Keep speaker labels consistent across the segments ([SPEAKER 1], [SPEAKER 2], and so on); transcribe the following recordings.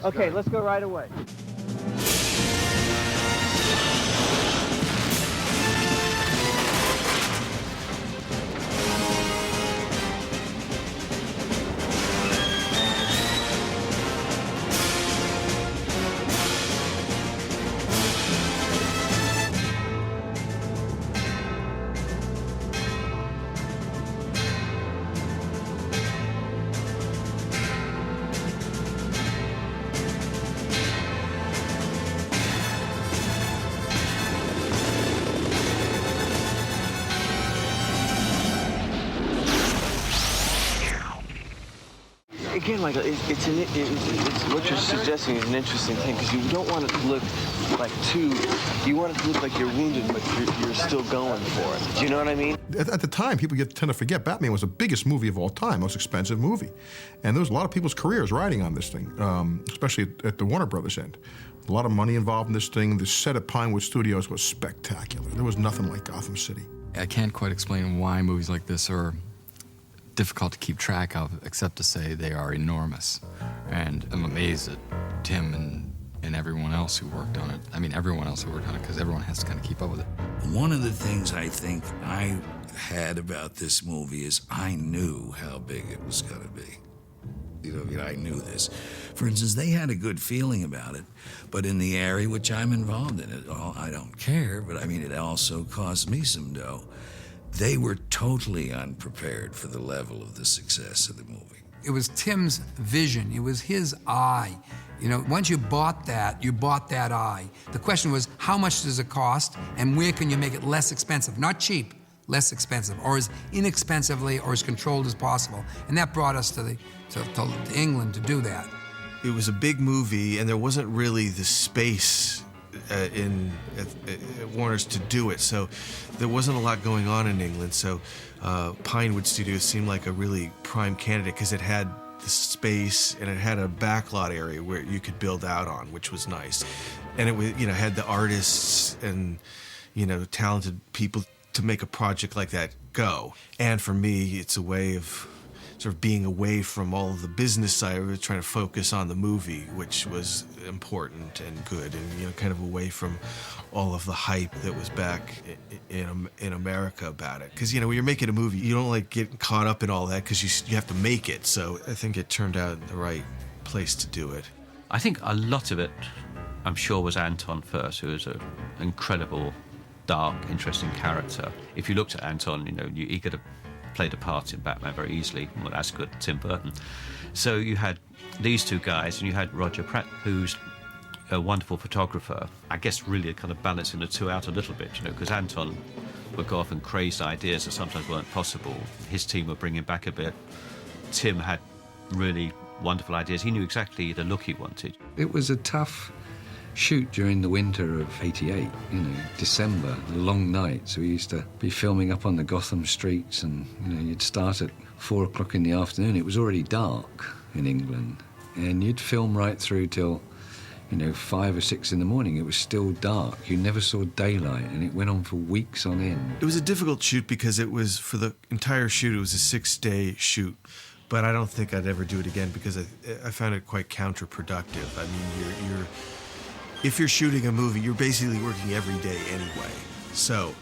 [SPEAKER 1] Okay, let's go right away.
[SPEAKER 2] Again, Michael, it's what you're suggesting is an interesting thing, because you don't want it to look like you want it to look like you're wounded, but you're still going for it. Do you know what I mean?
[SPEAKER 3] At the time, people tend to forget Batman was the biggest movie of all time, most expensive movie. And there was a lot of people's careers riding on this thing, especially at the Warner Brothers end. A lot of money involved in this thing. The set at Pinewood Studios was spectacular. There was nothing like Gotham City.
[SPEAKER 4] I can't quite explain why movies like this are difficult to keep track of, except to say they are enormous. And I'm amazed at Tim and everyone else who worked on it. I mean, everyone else who worked on it, because everyone has to kind of keep up with it.
[SPEAKER 5] One of the things I think I had about this movie is I knew how big it was going to be. You know, I knew this. For instance, they had a good feeling about it, but in the area which I'm involved in, I don't care, but I mean, it also cost me some dough. They were totally unprepared for the level of the success of the movie.
[SPEAKER 6] It was Tim's vision. It was his eye. You know, once you bought that eye. The question was, how much does it cost, and where can you make it less expensive? Not cheap, less expensive, or as inexpensively or as controlled as possible. And that brought us to England to do that.
[SPEAKER 7] It was a big movie, and there wasn't really the space at Warner's to do it, so there wasn't a lot going on in England. So Pinewood Studios seemed like a really prime candidate, because it had the space and it had a backlot area where you could build out on, which was nice. And it was, had the artists and talented people to make a project like that go. And for me, it's a way of sort of being away from all of the business side of it, trying to focus on the movie, which was important and good, and kind of away from all of the hype that was back in America about it. Because when you're making a movie, you don't like get caught up in all that, because you have to make it. So I think it turned out the right place to do it.
[SPEAKER 8] I think a lot of it, I'm sure, was Anton first, who was an incredible, dark, interesting character. If you looked at Anton, he could have played a part in Batman very easily. Well, that's good, Tim Burton. So you had these two guys, and you had Roger Pratt, who's a wonderful photographer. I guess really kind of balancing the two out a little bit, because Anton would go off and crazy ideas that sometimes weren't possible. His team were bringing back a bit. Tim had really wonderful ideas. He knew exactly the look he wanted.
[SPEAKER 9] It was a tough shoot during the winter of '88, December, long nights. We used to be filming up on the Gotham streets, and you'd start at 4 o'clock in the afternoon. It was already dark in England, and you'd film right through till 5 or 6 in the morning. It was still dark. You never saw daylight, and it went on for weeks on end.
[SPEAKER 7] It was a difficult shoot, because it was, for the entire shoot, it was a 6-day shoot. But I don't think I'd ever do it again, because I found it quite counterproductive. I mean, if you're shooting a movie, you're basically working every day anyway. So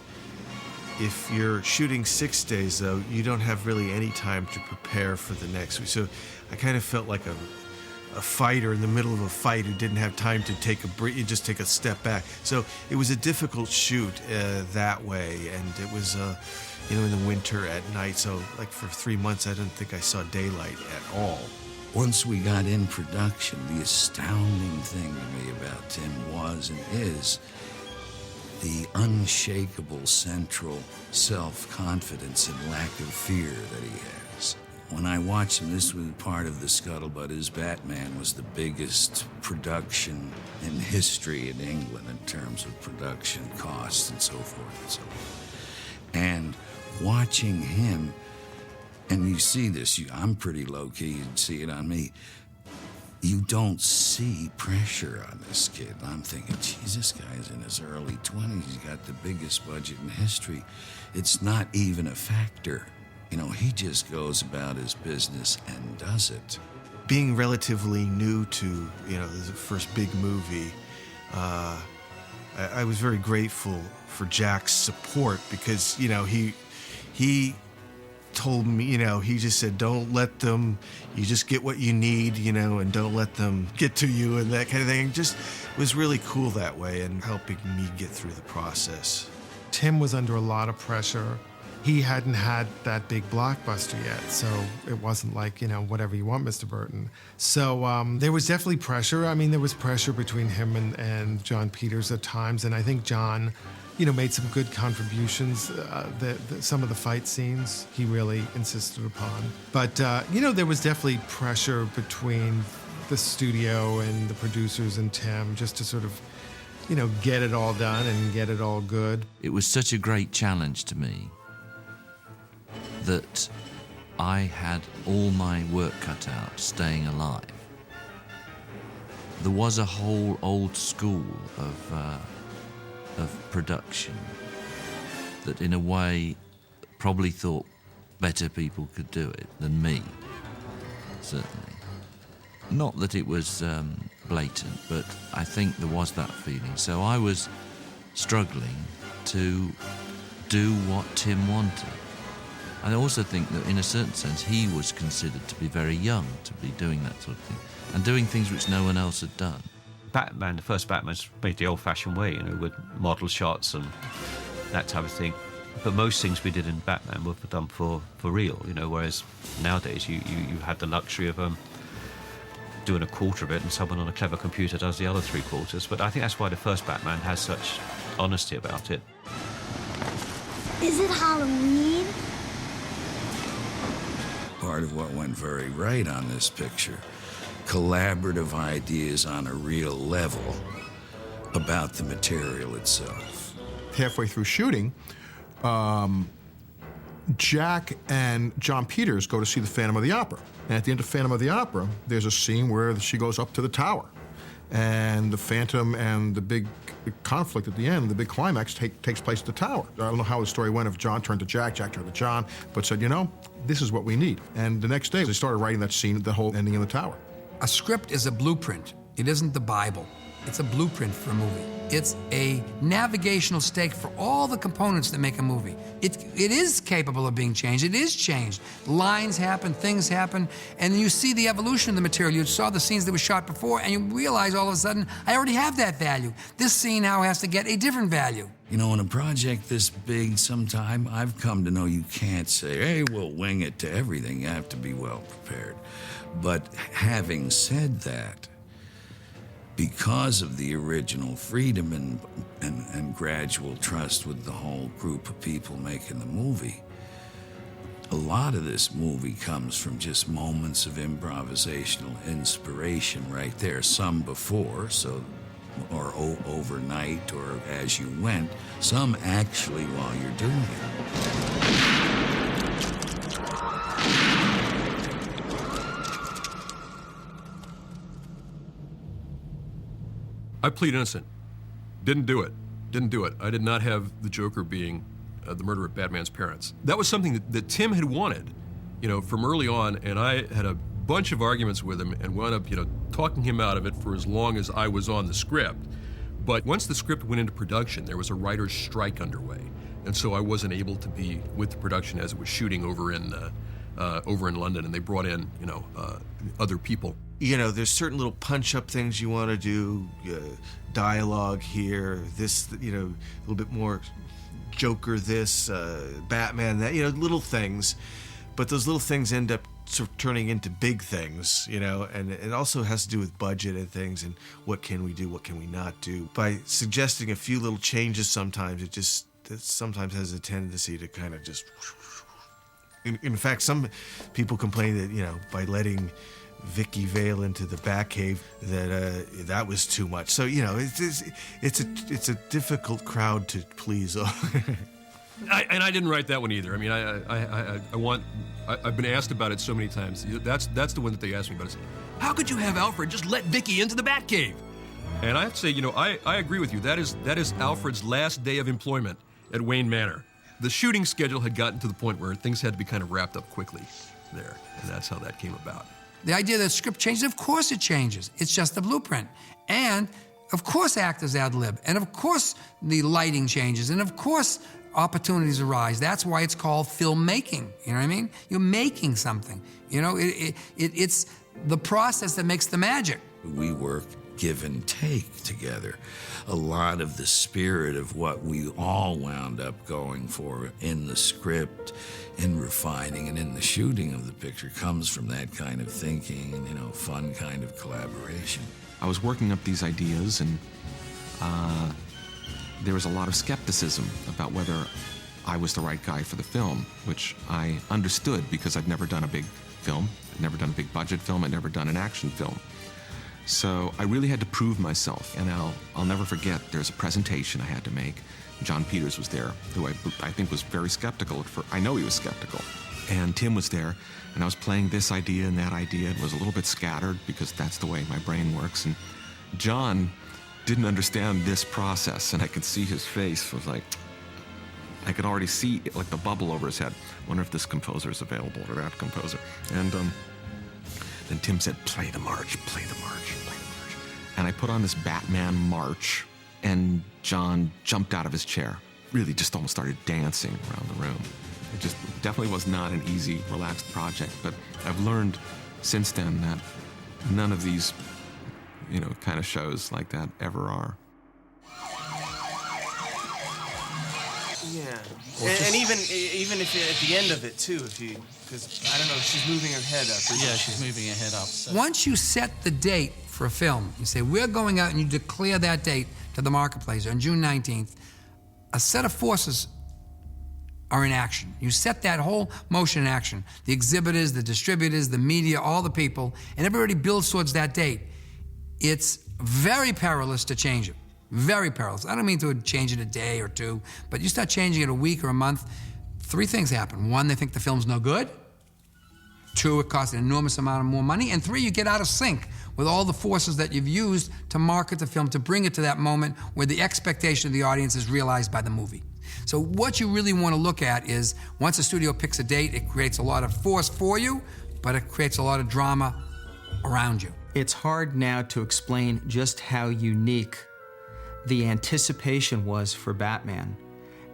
[SPEAKER 7] if you're shooting 6 days, though, you don't have really any time to prepare for the next week. So I kind of felt like a fighter in the middle of a fight who didn't have time to take a break, just take a step back. So it was a difficult shoot that way, and it was in the winter at night. So like for 3 months, I didn't think I saw daylight at all.
[SPEAKER 5] Once we got in production, the astounding thing to me about Tim was and is the unshakable central self-confidence and lack of fear that he has. When I watched him, this was part of the scuttlebutt, his Batman was the biggest production in history in England in terms of production costs and so forth and so on. And watching him, and you see this, I'm pretty low-key, you'd see it on me. You don't see pressure on this kid. I'm thinking, geez, this guy's in his early 20s. He's got the biggest budget in history. It's not even a factor. He just goes about his business and does it.
[SPEAKER 7] being relatively new to, the first big movie, I was very grateful for Jack's support because, he told me, he just said, don't let them, you just get what you need, and don't let them get to you and that kind of thing. Just was really cool that way and helping me get through the process.
[SPEAKER 10] Tim was under a lot of pressure. He hadn't had that big blockbuster yet, so it wasn't like, whatever you want, Mr. Burton. So there was definitely pressure. I mean, there was pressure between him and John Peters at times, and I think John, made some good contributions. Some of the fight scenes he really insisted upon. But, there was definitely pressure between the studio and the producers and Tim just to sort of, get it all done and get it all good.
[SPEAKER 11] It was such a great challenge to me that I had all my work cut out staying alive. There was a whole old school of production that in a way probably thought better people could do it than me, certainly. Not that it was blatant, but I think there was that feeling. So I was struggling to do what Tim wanted. And I also think that in a certain sense he was considered to be very young to be doing that sort of thing and doing things which no one else had done.
[SPEAKER 8] Batman, the first Batman's made the old-fashioned way, with model shots and that type of thing. But most things we did in Batman were done for real, whereas nowadays you had the luxury of doing a quarter of it and someone on a clever computer does the other 3/4. But I think that's why the first Batman has such honesty about it.
[SPEAKER 12] Is it Halloween?
[SPEAKER 5] Part of what went very right on this picture, collaborative ideas on a real level about the material itself.
[SPEAKER 3] Halfway through shooting, Jack and John Peters go to see the Phantom of the Opera. And at the end of Phantom of the Opera, there's a scene where she goes up to the tower. And the Phantom and the big conflict at the end, the big climax, takes place at the tower. I don't know how the story went, if John turned to Jack, Jack turned to John, but said, this is what we need. And the next day, they started writing that scene, the whole ending in the tower.
[SPEAKER 6] A script is a blueprint. It isn't the Bible. It's a blueprint for a movie. It's a navigational stake for all the components that make a movie. It is capable of being changed. It is changed. Lines happen, things happen, and you see the evolution of the material. You saw the scenes that were shot before, and you realize all of a sudden, I already have that value. This scene now has to get a different value.
[SPEAKER 5] In a project this big, sometime I've come to know you can't say, hey, we'll wing it to everything. You have to be well prepared. But having said that, because of the original freedom and gradual trust with the whole group of people making the movie, a lot of this movie comes from just moments of improvisational inspiration right there. Some before, or overnight, or as you went. Some actually while you're doing it.
[SPEAKER 13] I plead innocent. Didn't do it. I did not have the Joker being the murderer of Batman's parents. That was something that Tim had wanted, from early on, and I had a bunch of arguments with him and wound up, talking him out of it for as long as I was on the script. But once the script went into production, there was a writer's strike underway, and so I wasn't able to be with the production as it was shooting over in London, and they brought in, other people.
[SPEAKER 7] There's certain little punch-up things you want to do, dialogue here, this, a little bit more Joker this, Batman that, little things. But those little things end up sort of turning into big things, and it also has to do with budget and things and what can we do, what can we not do. By suggesting a few little changes sometimes, it sometimes has a tendency to kind of just... In fact, some people complain that, by letting Vicky Vale into the Batcave, that was too much. So, it's a difficult crowd to please.
[SPEAKER 13] And I didn't write that one either. I mean, I've been asked about it so many times. That's the one that they asked me about. It's, how could you have Alfred just let Vicky into the Batcave? And I have to say, I agree with you. That is Alfred's last day of employment at Wayne Manor. The shooting schedule had gotten to the point where things had to be kind of wrapped up quickly there, and that's how that came about.
[SPEAKER 6] The idea that the script changes, of course it changes. It's just the blueprint. And of course actors ad lib. And of course the lighting changes. And of course opportunities arise. That's why it's called filmmaking. You know what I mean? You're making something. You know, it's the process that makes the magic.
[SPEAKER 5] We work give and take together. A lot of the spirit of what we all wound up going for in the script, in refining, and in the shooting of the picture comes from that kind of thinking and, you know, fun kind of collaboration.
[SPEAKER 14] I was working up these ideas, and there was a lot of skepticism about whether I was the right guy for the film, which I understood because I'd never done a big film, I'd never done a big budget film, I'd never done an action film. So I really had to prove myself, and I'll never forget, there's a presentation I had to make. John Peters was there, who I think was very skeptical. I know he was skeptical. And Tim was there, and I was playing this idea and that idea. It was a little bit scattered because that's the way my brain works. And John didn't understand this process, and I could see his face was like, I could already see like the bubble over his head. Wonder if this composer is available or that composer. And then Tim said, play the march, play the march, play the march. And I put on this Batman march, and John jumped out of his chair, really just almost started dancing around the room. It just definitely was not an easy, relaxed project, but I've learned since then that none of these, you know, kind of shows like that ever are.
[SPEAKER 2] Yeah, and even if at the end of it too, because I don't know, she's moving her head up.
[SPEAKER 15] Yeah, she's moving her head up. So.
[SPEAKER 6] Once you set the date for a film, you say, we're going out, and you declare that date to the marketplace on June 19th, a set of forces are in action. You set that whole motion in action. The exhibitors, the distributors, the media, all the people, and everybody builds towards that date. It's very perilous to change it. Very perilous. I don't mean to change it a day or two, but you start changing it a week or a month, three things happen. One, they think the film's no good. Two, it costs an enormous amount of more money. And three, you get out of sync with all the forces that you've used to market the film, to bring it to that moment where the expectation of the audience is realized by the movie. So what you really want to look at is, once a studio picks a date, it creates a lot of force for you, but it creates a lot of drama around you.
[SPEAKER 1] It's hard now to explain just how unique the anticipation was for Batman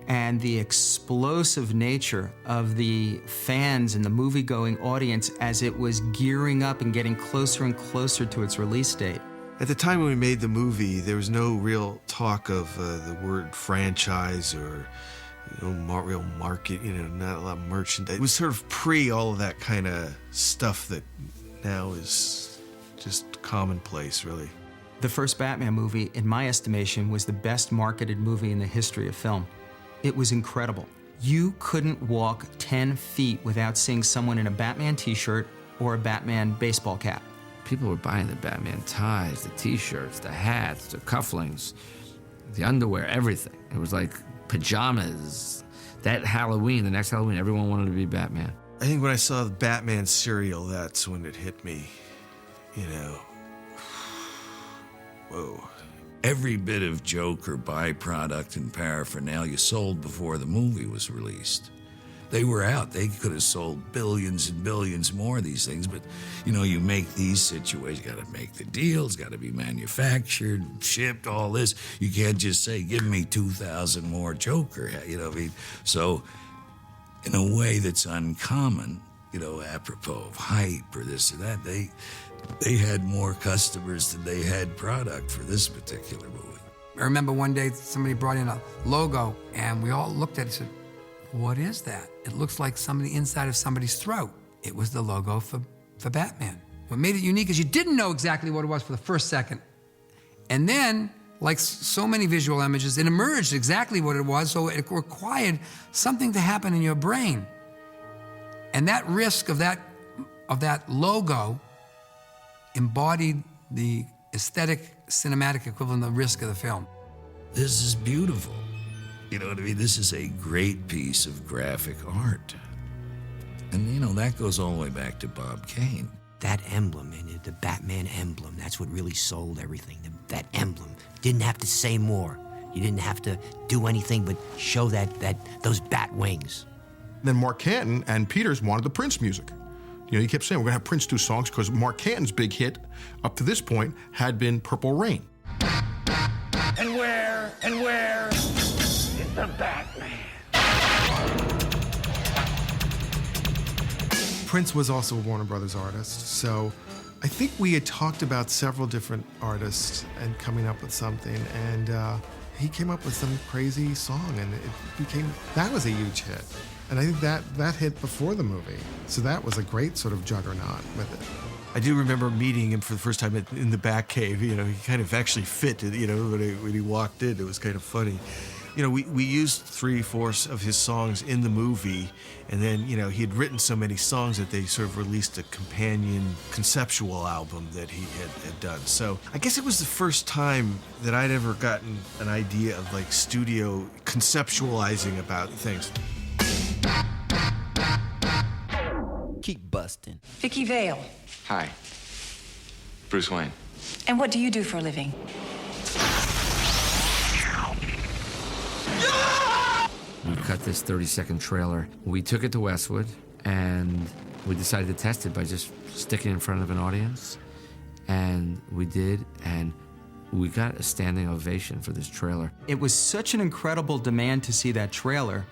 [SPEAKER 1] and the explosive nature of the fans and the movie-going audience as it was gearing up and getting closer and closer to its release date.
[SPEAKER 7] At the time when we made the movie, there was no real talk of the word franchise or real market, not a lot of merchandise. It was sort of pre all of that kind of stuff that now is just commonplace, really.
[SPEAKER 1] The first Batman movie, in my estimation, was the best marketed movie in the history of film. It was incredible. You couldn't walk 10 feet without seeing someone in a Batman t-shirt or a Batman baseball cap.
[SPEAKER 9] People were buying the Batman ties, the t-shirts, the hats, the cufflinks, the underwear, everything. It was like pajamas. That Halloween, the next Halloween, everyone wanted to be Batman.
[SPEAKER 7] I think when I saw the Batman cereal, that's when it hit me, Whoa.
[SPEAKER 5] Every bit of joke or byproduct and paraphernalia sold before the movie was released. They were out. They could have sold billions and billions more of these things, but, you make these situations, you gotta make the deals, gotta be manufactured, shipped, all this. You can't just say, give me 2,000 more Joker, So, in a way that's uncommon, apropos of hype or this or that, they had more customers than they had product for this particular movie.
[SPEAKER 6] I remember one day somebody brought in a logo, and we all looked at it and said, what is that? It looks like somebody inside of somebody's throat. It was the logo for Batman. What made it unique is you didn't know exactly what it was for the first second. And then, like so many visual images, it emerged exactly what it was, so it required something to happen in your brain. And that risk of that logo embodied the aesthetic, cinematic equivalent of the risk of the film.
[SPEAKER 5] This is beautiful. You know what I mean? This is a great piece of graphic art. And, that goes all the way back to Bob Kane.
[SPEAKER 16] That emblem, the Batman emblem, that's what really sold everything. That emblem. Didn't have to say more. You didn't have to do anything but show those bat wings.
[SPEAKER 3] Then Mark Canton and Peters wanted the Prince music. You know, he kept saying, we're going to have Prince do songs because Mark Canton's big hit up to this point had been Purple Rain.
[SPEAKER 17] And where is the Batman?
[SPEAKER 10] Prince was also a Warner Brothers artist, so I think we had talked about several different artists and coming up with something, and he came up with some crazy song, and that was a huge hit. And I think that hit before the movie, so that was a great sort of juggernaut with it.
[SPEAKER 7] I do remember meeting him for the first time in the Batcave. You know, he kind of actually fit, you know, when he walked in. It was kind of funny. You know, we used 3/4 of his songs in the movie, and then, you know, he had written so many songs that they sort of released a companion conceptual album that he had done. So I guess it was the first time that I'd ever gotten an idea of, like, studio conceptualizing about things.
[SPEAKER 2] Keep busting.
[SPEAKER 18] Vicky Vale.
[SPEAKER 4] Hi. Bruce Wayne.
[SPEAKER 18] And what do you do for a living?
[SPEAKER 9] We cut this 30-second trailer. We took it to Westwood, and we decided to test it by just sticking it in front of an audience. And we did, and we got a standing ovation for this trailer.
[SPEAKER 1] It was such an incredible demand to see that trailer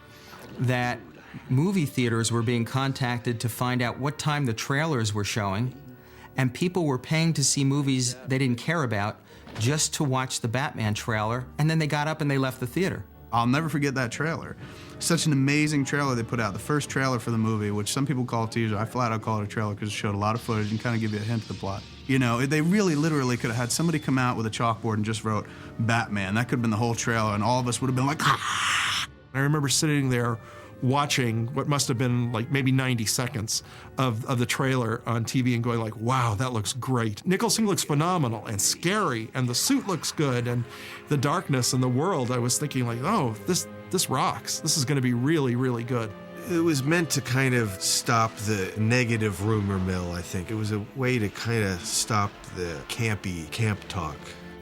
[SPEAKER 1] that movie theaters were being contacted to find out what time the trailers were showing, and people were paying to see movies they didn't care about just to watch the Batman trailer, and then they got up and they left the theater.
[SPEAKER 19] I'll never forget that trailer. Such an amazing trailer they put out. The first trailer for the movie, which some people call a teaser. I flat out call it a trailer because it showed a lot of footage and kind of give you a hint of the plot. You know, they really literally could have had somebody come out with a chalkboard and just wrote Batman. That could have been the whole trailer, and all of us would have been like, ah!
[SPEAKER 20] I remember sitting there watching what must have been like maybe 90 seconds of the trailer on TV and going like, wow, that looks great. Nicholson looks phenomenal and scary, and the suit looks good, and the darkness and the world, I was thinking like, oh, this rocks. This is gonna be really, really good.
[SPEAKER 7] It was meant to kind of stop the negative rumor mill, I think. It was a way to kind of stop the campy camp talk.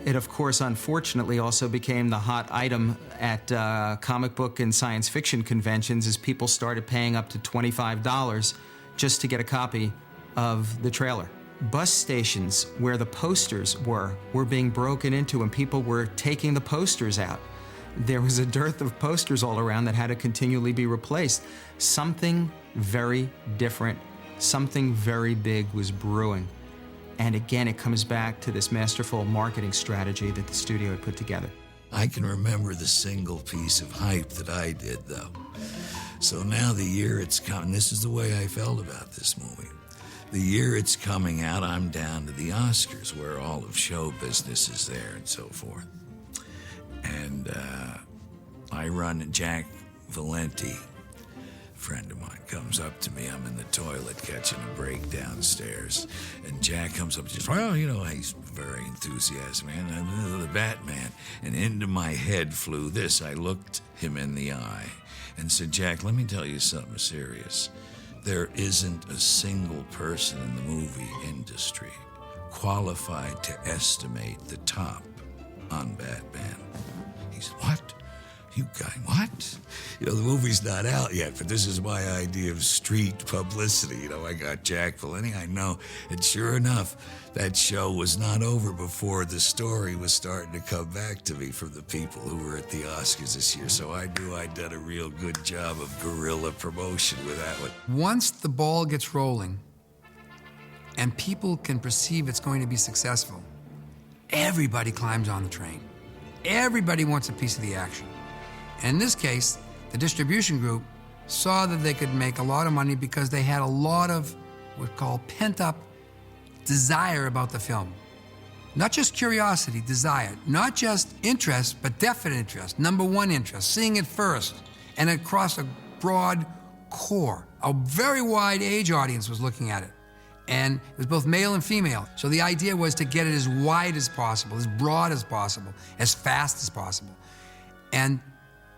[SPEAKER 1] It, of course, unfortunately also became the hot item at comic book and science fiction conventions as people started paying up to $25 just to get a copy of the trailer. Bus stations where the posters were being broken into and people were taking the posters out. There was a dearth of posters all around that had to continually be replaced. Something very different, something very big was brewing. And again, it comes back to this masterful marketing strategy that the studio had put together.
[SPEAKER 5] I can remember the single piece of hype that I did, though. So now the year it's coming, this is the way I felt about this movie. The year it's coming out, I'm down to the Oscars, where all of show business is there and so forth. And I run Jack Valenti, friend of mine, comes up to me. I'm in the toilet catching a break downstairs, and Jack comes up and says, well, you know, he's very enthusiastic, man, the Batman. And into my head flew this. I looked him in the eye and said, Jack, let me tell you something serious. There isn't a single person in the movie industry qualified to estimate the top on Batman. He said, what? You guy, what? You know, the movie's not out yet, but this is my idea of street publicity. You know, I got Jack Valenti, I know. And sure enough, that show was not over before the story was starting to come back to me from the people who were at the Oscars this year. So I knew I'd done a real good job of guerrilla promotion with that one.
[SPEAKER 6] Once the ball gets rolling and people can perceive it's going to be successful, everybody climbs on the train. Everybody wants a piece of the action. And in this case, the distribution group saw that they could make a lot of money because they had a lot of what's called pent-up desire about the film. Not just curiosity, desire. Not just interest, but definite interest. Number one interest, seeing it first, and across a broad core. A very wide age audience was looking at it. And it was both male and female. So the idea was to get it as wide as possible, as broad as possible, as fast as possible. And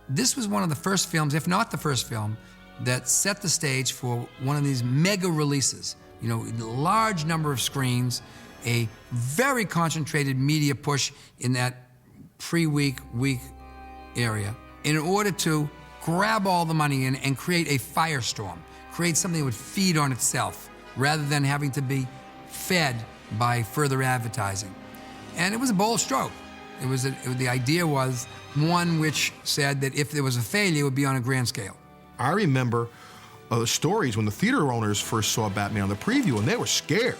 [SPEAKER 6] this was one of the first films, if not the first film, that set the stage for one of these mega releases. You know, a large number of screens, a very concentrated media push in that week area in order to grab all the money in and create a firestorm, create something that would feed on itself. rather than having to be fed by further advertising. And it was a bold stroke. The idea was one which said that if there was a failure, it would be on a grand scale.
[SPEAKER 3] I remember the stories when the theater owners first saw Batman on the preview, and they were scared.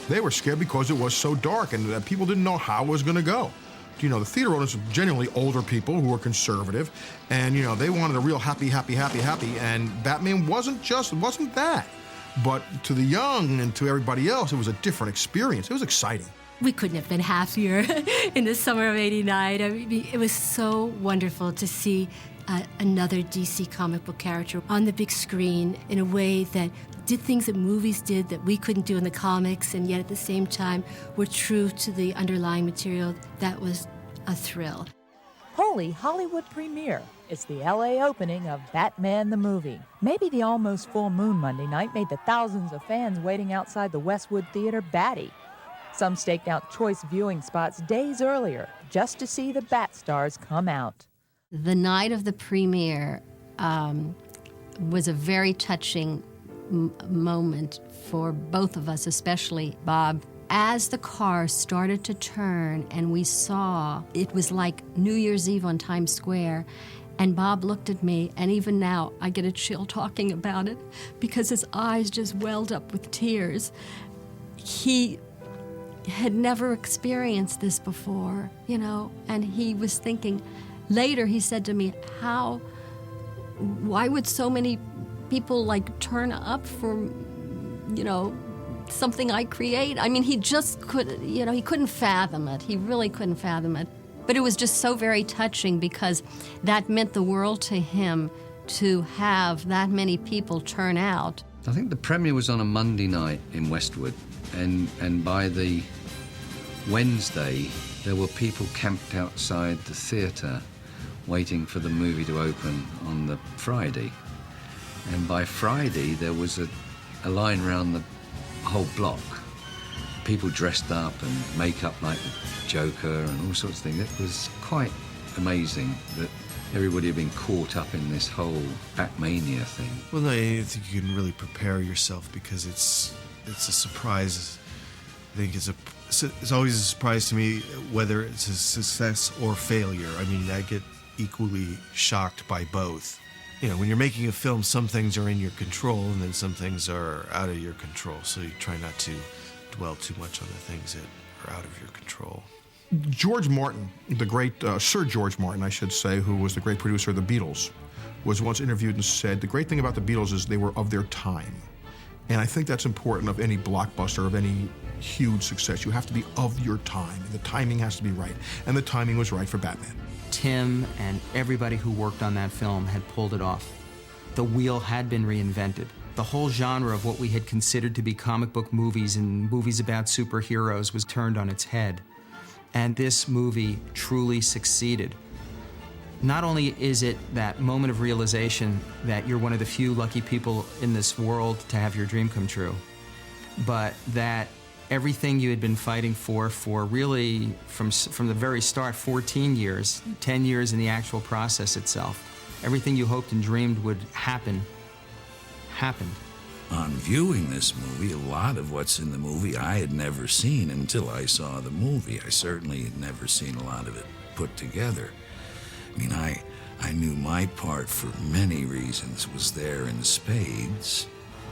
[SPEAKER 3] They were scared because it was so dark and people didn't know how it was going to go. You know, the theater owners were generally older people who were conservative, and, you know, they wanted a real happy, and Batman wasn't that. But to the young and to everybody else, it was a different experience. It was exciting.
[SPEAKER 21] We couldn't have been happier in the summer of '89. I mean, it was so wonderful to see another DC comic book character on the big screen in a way that did things that movies did that we couldn't do in the comics, and yet at the same time were true to the underlying material. That was a thrill.
[SPEAKER 22] Holy Hollywood premiere. It's the LA opening of Batman the movie. Maybe the almost full moon Monday night made the thousands of fans waiting outside the Westwood Theater batty. Some staked out choice viewing spots days earlier just to see the Bat stars come out.
[SPEAKER 21] The night of the premiere was a very touching moment for both of us, especially Bob. As the car started to turn and we saw, it was like New Year's Eve on Times Square, and Bob looked at me, and even now I get a chill talking about it because his eyes just welled up with tears. He had never experienced this before, you know, and he was thinking, later he said to me, why would so many people like turn up for, you know, something I create? I mean, he just he couldn't fathom it. He really couldn't fathom it. But it was just so very touching because that meant the world to him to have that many people turn out.
[SPEAKER 9] I think the premiere was on a Monday night in Westwood, and by the Wednesday, there were people camped outside the theatre waiting for the movie to open on the Friday. And by Friday, there was a line around the whole block. People dressed up and makeup like the Joker and all sorts of things. It was quite amazing that everybody had been caught up in this whole Batmania thing.
[SPEAKER 7] Well, no, I think you can really prepare yourself because it's a surprise. I think it's always a surprise to me whether it's a success or failure. I mean, I get equally shocked by both. You know, when you're making a film, some things are in your control and then some things are out of your control. So you try not to dwell too much on the things that are out of your control.
[SPEAKER 3] George Martin, the great Sir George Martin, I should say, who was the great producer of the Beatles, was once interviewed and said, the great thing about the Beatles is they were of their time. And I think that's important of any blockbuster, of any huge success. You have to be of your time. The timing has to be right. And the timing was right for Batman.
[SPEAKER 1] Tim and everybody who worked on that film had pulled it off. The wheel had been reinvented. The whole genre of what we had considered to be comic book movies and movies about superheroes was turned on its head. And this movie truly succeeded. Not only is it that moment of realization that you're one of the few lucky people in this world to have your dream come true, but that everything you had been fighting for really, from the very start, 14 years, 10 years in the actual process itself, everything you hoped and dreamed would happen, happened.
[SPEAKER 5] On viewing this movie, a lot of what's in the movie I had never seen until I saw the movie. I certainly had never seen a lot of it put together. I mean, I knew my part for many reasons was there in spades,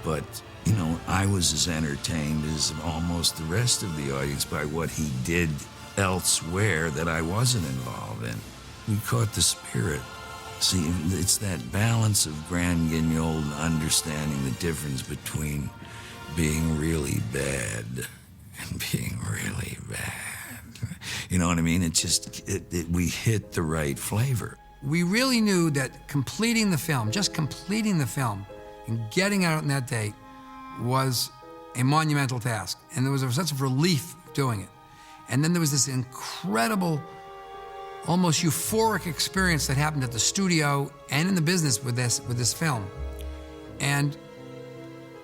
[SPEAKER 5] but, you know, I was as entertained as almost the rest of the audience by what he did elsewhere that I wasn't involved in. We caught the spirit. See, it's that balance of Grand Guignol understanding the difference between being really bad and being really bad. You know what I mean? We hit the right flavor.
[SPEAKER 6] We really knew that completing the film, just completing the film and getting out on that date was a monumental task. And there was a sense of relief doing it. And then there was this incredible, almost euphoric experience that happened at the studio and in the business with this film. And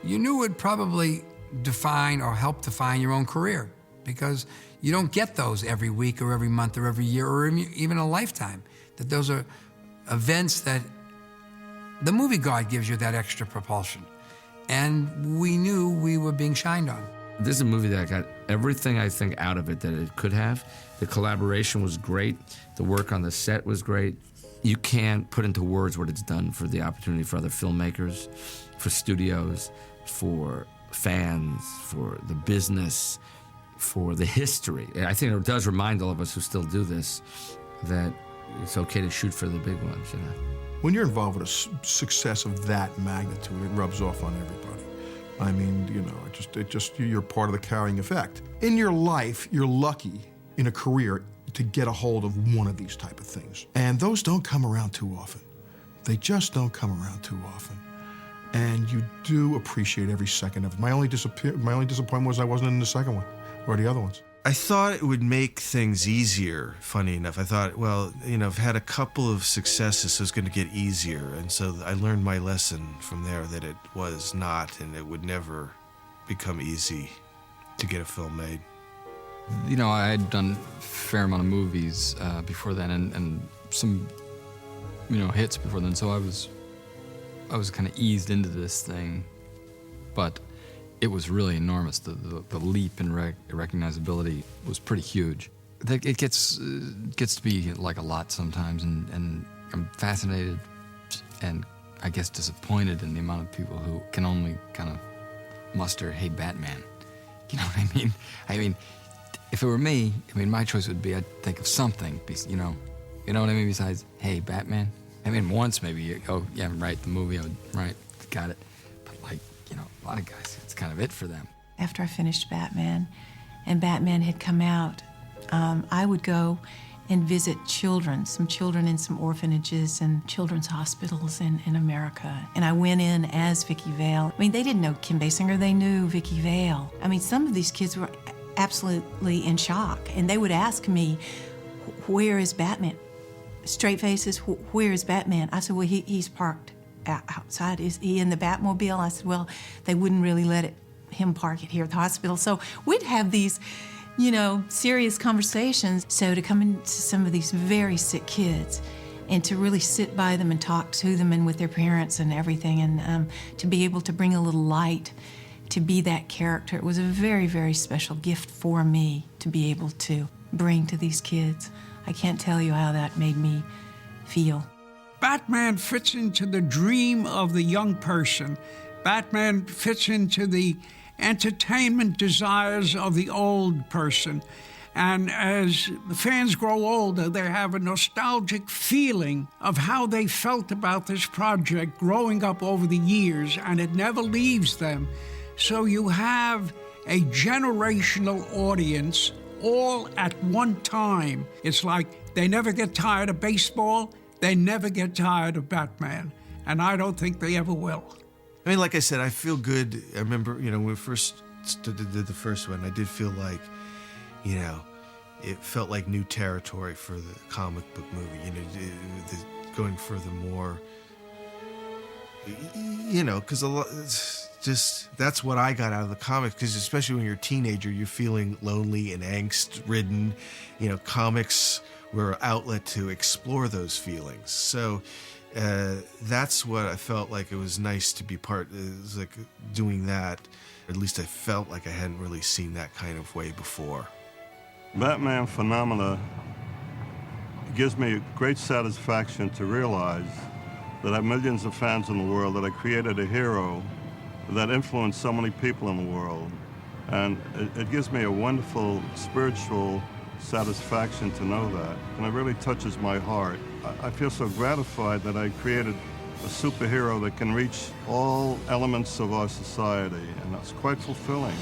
[SPEAKER 6] you knew it would probably define or help define your own career, because you don't get those every week or every month or every year or even a lifetime. That those are events that the movie god gives you that extra propulsion. and we knew we were being shined on.
[SPEAKER 9] This is a movie that got everything I think out of it that it could have. The collaboration was great. The work on the set was great. You can't put into words what it's done for the opportunity for other filmmakers, for studios, for fans, for the business, for the history. I think it does remind all of us who still do this that it's okay to shoot for the big ones, you know.
[SPEAKER 3] When you're involved with a success of that magnitude, it rubs off on everybody. I mean, you know, you're part of the carrying effect. In your life, you're lucky in a career to get a hold of one of these type of things. And those don't come around too often. They just don't come around too often. And you do appreciate every second of it. My only disappointment was I wasn't in the second one, or the other ones.
[SPEAKER 7] I thought it would make things easier, funny enough. I thought, well, you know, I've had a couple of successes, so it's going to get easier. And so I learned my lesson from there that it was not, and it would never become easy to get a film made.
[SPEAKER 4] You know, I had done a fair amount of movies before then, and some, you know, hits before then, so I was kind of eased into this thing, but it was really enormous. The leap in recognizability was pretty huge. It gets to be like a lot sometimes, and I'm fascinated and I guess disappointed in the amount of people who can only kind of muster, hey, Batman. You know what I mean? I mean, if it were me, I mean, my choice would be I'd think of something, you know what I mean, besides, hey, Batman. I mean, once maybe, oh, yeah, right, the movie, right, got it. But like, you know, a lot of guys, it's kind of it for them.
[SPEAKER 8] After I finished Batman, and Batman had come out, I would go and visit some children in some orphanages and children's hospitals in America. And I went in as Vicki Vale. I mean, they didn't know Kim Basinger, they knew Vicki Vale. I mean, some of these kids were absolutely in shock, and they would ask me, where is Batman? Straight faces, where is Batman? I said, well, he's parked outside. Is he in the Batmobile? I said, well, they wouldn't really let him park it here at the hospital. So we'd have these, you know, serious conversations. So to come into some of these very sick kids and to really sit by them and talk to them and with their parents and everything, and to be able to bring a little light, to be that character, it was a very, very special gift for me to be able to bring to these kids. I can't tell you how that made me feel.
[SPEAKER 11] Batman fits into the dream of the young person. Batman fits into the entertainment desires of the old person. And as the fans grow older, they have a nostalgic feeling of how they felt about this project growing up over the years, and it never leaves them. So you have a generational audience all at one time. It's like they never get tired of baseball, they never get tired of Batman, and I don't think they ever will.
[SPEAKER 7] I mean, like I said, I feel good. I remember, you know, when we first did the first one, I did feel like, you know, it felt like new territory for the comic book movie, you know, going for the more, you know, because a lot, just that's what I got out of the comics, because especially when you're a teenager, you're feeling lonely and angst-ridden. You know, comics were an outlet to explore those feelings. So that's what I felt like it was nice to be part. It was like doing that. At least I felt like I hadn't really seen that kind of way before.
[SPEAKER 23] Batman Phenomena gives me great satisfaction to realize that I have millions of fans in the world, that I created a hero that influenced so many people in the world. And it gives me a wonderful spiritual satisfaction to know that. And it really touches my heart. I feel so gratified that I created a superhero that can reach all elements of our society, and that's quite fulfilling.